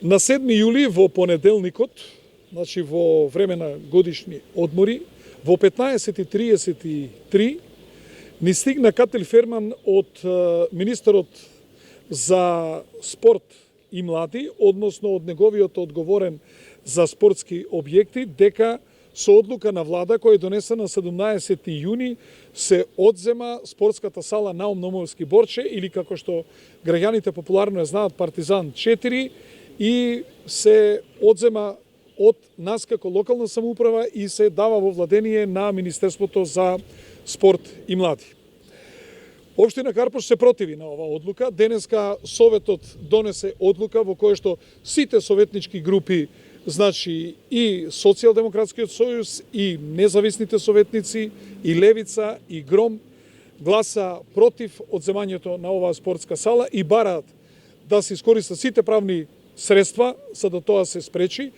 На 7 јули во понеделникот, значи во време на годишни одмори, во 15:33 ни стигна Катил Ферман од министерот за спорт и млади, односно од неговиот одговорен за спортски објекти, дека со одлука на влада која е донесена на 17 јуни се одзема спортската сала Наум Номовски Борче, или како што граѓаните популарно ја знаат, Партизан 4, и се одзема од нас како локална самоуправа и се дава во владение на Министерството за спорт и млади. Општина Карпош се противи на оваа одлука. Денеска Советот донесе одлука во која што сите советнички групи, значи и Социјалдемократскиот сојуз, и независните советници, и Левица, и Гром, гласа против одземањето на оваа спортска сала и бараат да се искористат сите правни средства за да тоа се спречи.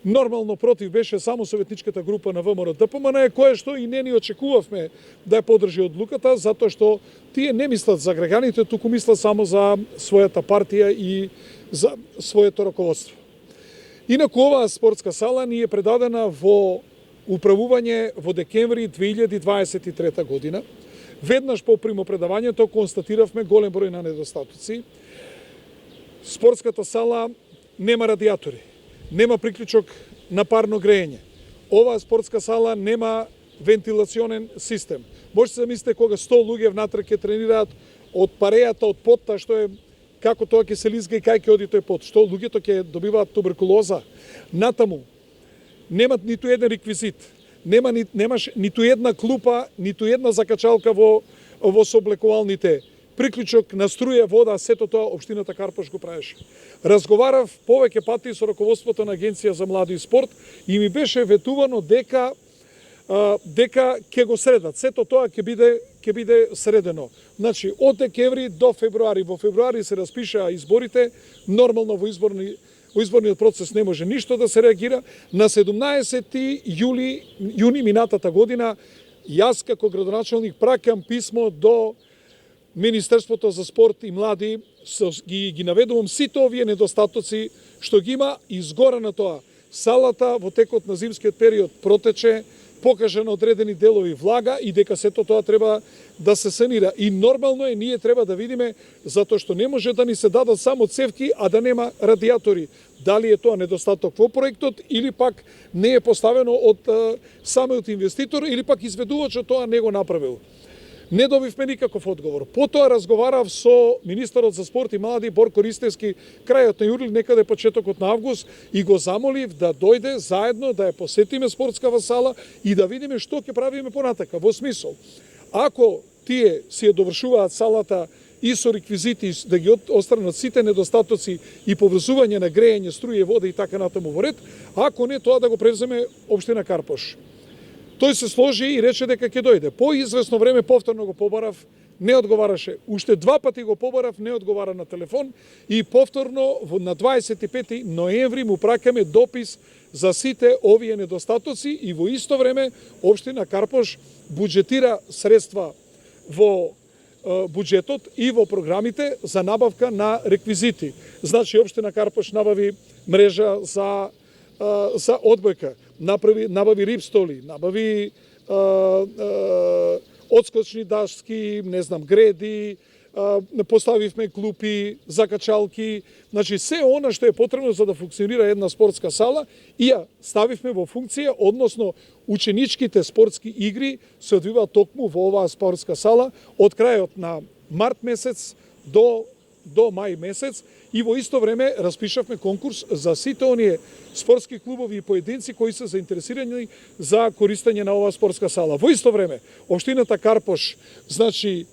Нормално против беше само советничката група на ВМРО ДПМН, која што и не ни очекувавме да ја подржи одлуката, затоа што тие не мислат за граѓаните, туку мислат само за својата партија и за своето раководство. Инаку оваа спортска сала ни е предадена во управување во декември 2023 година. Веднаш по примопредавањето констатиравме голем број на недостатоци. Спортската сала нема радиатори, нема приклучок на парно грејење. Оваа спортска сала нема вентилационен систем. Можете да замислите кога 100 луѓе внатре ќе тренираат од парејата, од потта, што е како тоа ќе се лизга и кај ќе оди тој пот, што луѓето ќе добиваат туберкулоза. Натаму немат ниту еден реквизит, немаш ниту една клупа, ниту една закачалка во сооблекувалните, приклучок на струја, вода, сето тоа општината Карпош го правеше. Разговарав повеќе пати со раководството на Агенција за млади и спорт и ми беше ветувано дека ќе го средат. Сето тоа ќе биде средено. Значи, од декември до февруари. Во февруари се распишаа изборите, нормално во изборниот процес не може ништо да се реагира. На 17 јуни минатата година, јас како градоначалник пракам писмо до Министерството за спорт и млади, ги наведувам сите овие недостатоци што ги има, и згора на тоа салата во текот на зимскиот период протече, покажа на одредени делови влага и дека сето тоа треба да се санира. И нормално е, ние треба да видиме, затоа што не може да ни се дадат само цевки, а да нема радиатори. Дали е тоа недостаток во проектот, или пак не е поставено од самиот инвеститор, или пак изведувачот тоа не го направил. Не добивме никаков одговор. Потоа разговарав со министерот за спорт и млади Борко Ристевски крајот на јули, некаде почетокот на август, и го замолив да дојде заедно да ја посетиме спортскава сала и да видиме што ќе правиме понатака. Во смисол, ако тие си ја довршуваат салата и со реквизити, да ги отстранат сите недостатоци и поврзување на грејење, струја, вода и така натаму во ред, ако не, тоа да го превземе општина Карпош. Тој се сложи и рече дека ќе дојде. По известно време повторно го побарав, не одговараше. Уште 2 пати го побарав, не одговара на телефон, и повторно на 25 ноември му пракаме допис за сите овие недостатоци, и во исто време општина Карпош буџетира средства во буџетот и во програмите за набавка на реквизити. Значи општина Карпош набави мрежа за одбојка, набави рипстоли, набави одскочни дашки, не знам, греди, поставивме клупи, закачалки, значи се она што е потребно за да функционира една спортска сала, и ја ставивме во функција, односно ученичките спортски игри се одвиваат токму во оваа спортска сала од крајот на март месец до мај месец, и во исто време распишавме конкурс за сите оние спортски клубови и поединци кои се заинтересирани за користење на оваа спортска сала. Во исто време, општината Карпош, значи,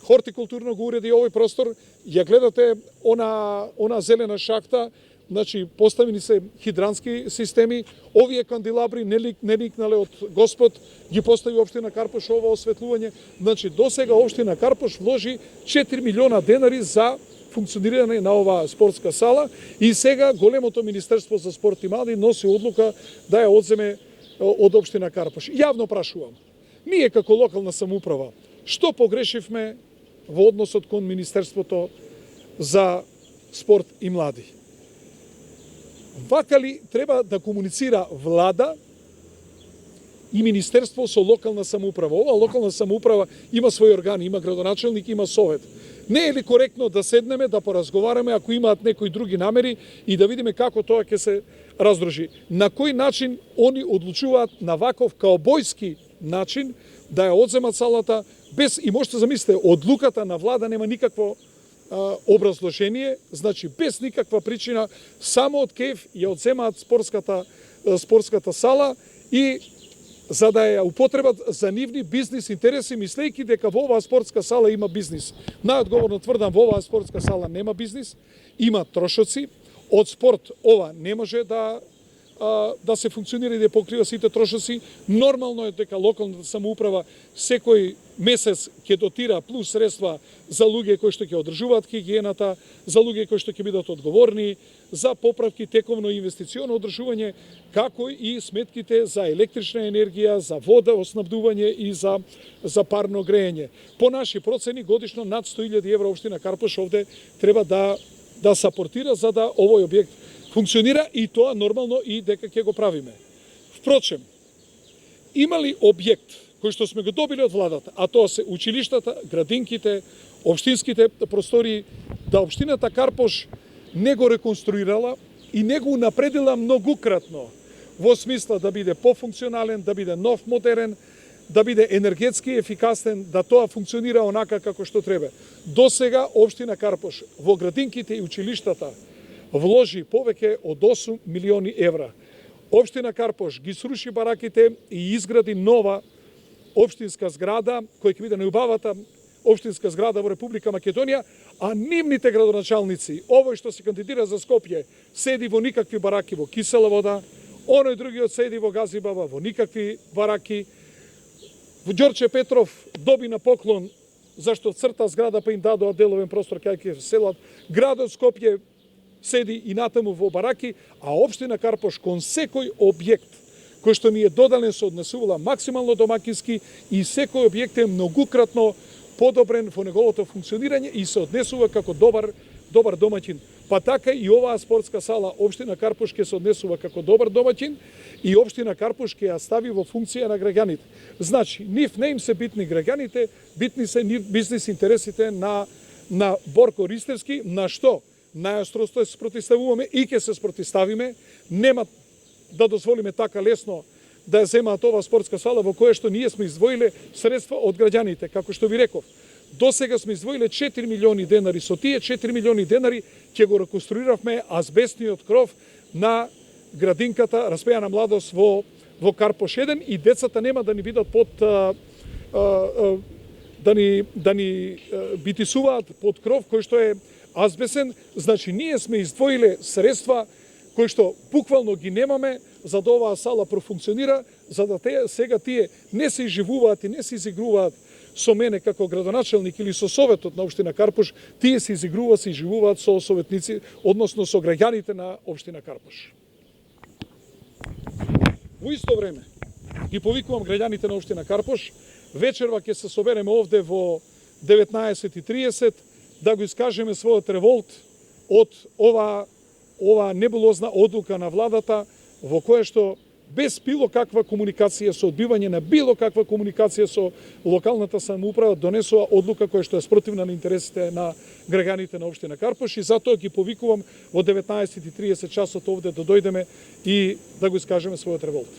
хортикултурно го уреди овој простор. Ја гледате она зелена шахта, значи поставени се хидрански системи. Овие канделабри не ликнале од Господ, ги постави општина Карпош ова осветлување. Значи досега општина Карпош вложи 4 милиона денари за функционирање на оваа спортска сала, и сега големото Министерство за спорт и млади носи одлука да ја одземе од општина Карпош. Јавно прашувам, ние како локална самоуправа, што погрешивме во односот кон Министерството за спорт и млади? Вака ли треба да комуницира влада и министерство со локална самоуправа? Ова локална самоуправа има своји органи, има градоначелник, има совет. Не е ли коректно да седнеме, да поразговараме, ако имаат некои други намери и да видиме како тоа ќе се раздржи? На кој начин они одлучуваат на ваков каубојски начин да ја одземат салата, без, и можете замислите, одлуката на влада нема никакво образложение, значи без никаква причина, само од кеф ја одземаат спортската сала и за да ја употребат за нивни бизнис интереси, мислејќи дека во оваа спортска сала има бизнис. Најодговорно тврдам, во оваа спортска сала нема бизнис, има трошоци. Од спорт ова не може да се функционира и да покрива сите трошоци. Нормално е дека локалната самоуправа секој месец ќе дотира плюс средства за луѓе кои што ќе одржуваат хигиената, за луѓе кои што ќе бидат одговорни, за поправки, тековно инвестиционо одржување, како и сметките за електрична енергија, за вода, оснабдување и за парно грејење. По наши процени годишно над 100.000 евра општина Карпош овде треба да сапортира за да овој објект функционира, и тоа нормално и дека ќе го правиме. Впрочем, има ли објект кој што сме го добили од владата, а тоа се училиштата, градинките, општинските простори, да општината Карпош не го реконструирала и не го унапредила многукратно, во смисла да биде пофункционален, да биде нов, модерен, да биде енергетски ефикасен, да тоа функционира онака како што треба. До сега општина Карпош во градинките и училиштата вложи повеќе од 8 милиони евра. Општина Карпош ги сруши бараките и изгради нова општинска зграда, која ќе биде најубавата општинска зграда во Република Македонија, а нивните градоначалници, овој што се кандидира за Скопје, седи во никакви бараки во кисела вода, оној другиот седи во Газибаба во никакви бараки. Ѓорче Петров доби на поклон зашто црта зграда па им дадоа деловен простор кај ќе селат. Градот Скопје седи и натаму во бараки, а општина Карпош кон секој објект кој што ни е додаден се однесувала максимално домакински и секој објект е многукратно подобрен во неговото функционирање и се однесува како добар домаќин. Па така и оваа спортска сала општина Карпош ќе се однесува како добар домаќин и општина Карпош ќе ја стави во функција на граѓаните. Значи, нив не им се битни граѓаните, битни се нив бизнис интересите на Борко Ристевски, на што најостро се спротивставуваме и ќе се спротивставиме. Нема да дозволиме така лесно да ја земаат оваа спортска сала во која што ние сме издвоиле средства од граѓаните. Како што ви реков, до сега сме издвоиле 4 милиони денари. Со тие 4 милиони денари ќе го реконструиравме азбестниот кров на градинката Распејана младост во Карпош 1 и децата нема да ни бидат да ни битисуваат под кров кој што е азбесен. Значи, ние сме издвоиле средства кои што буквално ги немаме за да оваа сала профункционира, за да сега тие не се изживуваат и не се изигруваат со мене како градоначелник или со советот на општина Карпош, тие се изигруваат, се изживуваат со советници, односно со граѓаните на општина Карпош. Во исто време ги повикувам граѓаните на општина Карпош, вечерва ќе се собереме овде во 19:30 да го искажеме својот револт од ова небулозна одлука на владата во која што без било каква комуникација, со одбивање на било каква комуникација со локалната самоуправа, донесува одлука која што е спротивна на интересите на граѓаните на општина Карпош и затоа ги повикувам во 19:30 часот овде да дојдеме и да го искажеме својот револт.